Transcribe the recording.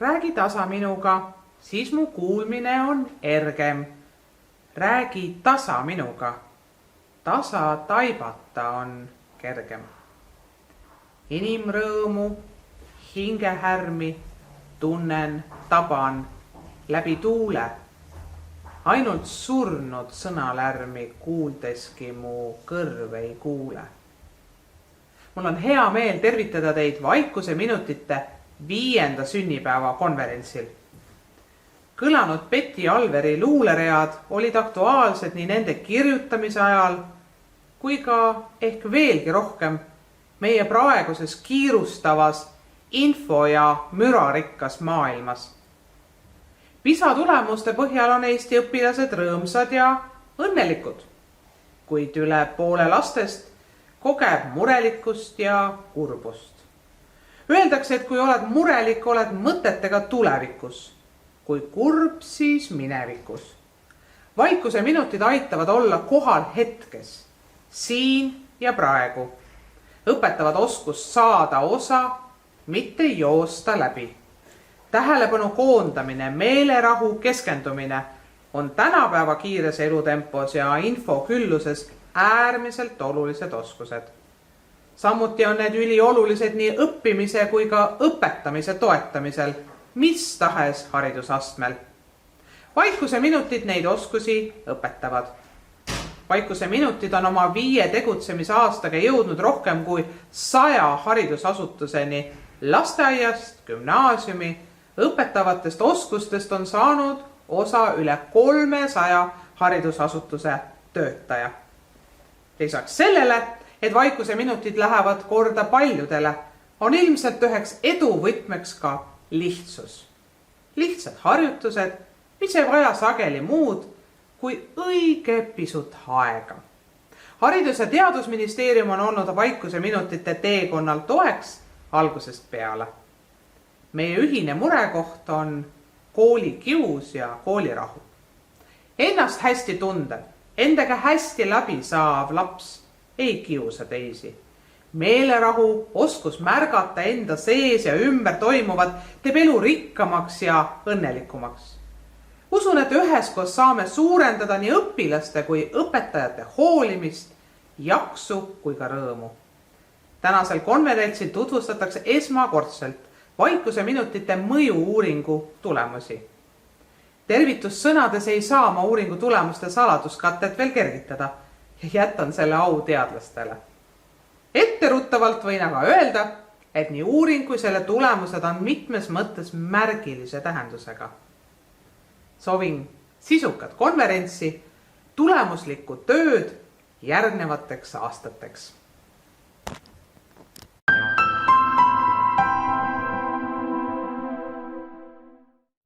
Räägi tasa minuga, siis mu kuulmine on ergem. Räägi tasa minuga, tasa taibata on kergem. Inimrõõmu, hingehärmi tunnen, taban läbi tuule. Ainult surnud sõnalärmi kuuldeski mu kõrv ei kuule. Mul on hea meel tervitada teid Vaikuse minutite 5. sünnipäeva konverentsil. Kõlanud Betty Alveri luuleread olid aktuaalsed nii nende kirjutamise ajal kui ka ehk veelgi rohkem meie praeguses kiirustavas info- ja mürarikkas maailmas. PISA tulemuste põhjal on Eesti õpilased rõõmsad ja õnnelikud, kuid üle poole lastest kogeb murelikkust ja kurbust. Öeldakse, et kui oled murelik, oled mõtetega tulevikus, kui kurb, siis minevikus. Vaikuse minutid aitavad olla kohal hetkes, siin ja praegu. Õpetavad oskust saada osa, mitte joosta läbi. Tähelepanu koondamine, meelerahu keskendumine on tänapäeva kiires elutempos ja info külluses äärmiselt olulised oskused. Samuti on need üliolulised nii õppimise kui ka õpetamise toetamisel, mis tahes haridusastmel. Vaikuse minutid neid oskusi õpetavad. Vaikuse minutid on oma 5 tegutsemisaastaga jõudnud rohkem kui 100 haridusasutuseni. Lasteaiast, gümnaasiumi, õpetavatest oskustest on saanud osa üle 300 haridusasutuse töötaja. Lisaks sellele, et Vaikuse minutid lähevad korda paljudele, on ilmselt üheks eduvõtmeks ka lihtsus. Lihtsad harjutused, mis ei vaja sageli muud kui õige pisut aega. Haridus- ja Teadusministeerium on olnud Vaikuse minutite teekonnal toeks algusest peale. Meie ühine murekoht on koolikius ja koolirahu. Ennast hästi tundev, endaga hästi läbi saav laps ei kiusa teisi. Meelerahu, oskus märgata enda sees ja ümber toimuvat teeb elu rikkamaks ja õnnelikumaks. Usun, et üheskoos saame suurendada nii õpilaste kui õpetajate hoolimist, jaksu kui ka rõõmu. Tänasel konverentsil tutvustatakse esmakordselt Vaikuse minutite mõju-uuringu tulemusi. Tervitussõnades ei saa ma uuringu tulemuste saladuskattet veel kergitada ja jätan selle au teadlastele. Etteruttavalt võin aga öelda, et nii uuring kui selle tulemused on mitmes mõttes märgilise tähendusega. Soovin sisukat konverentsi, tulemuslikku tööd järgnevateks aastateks.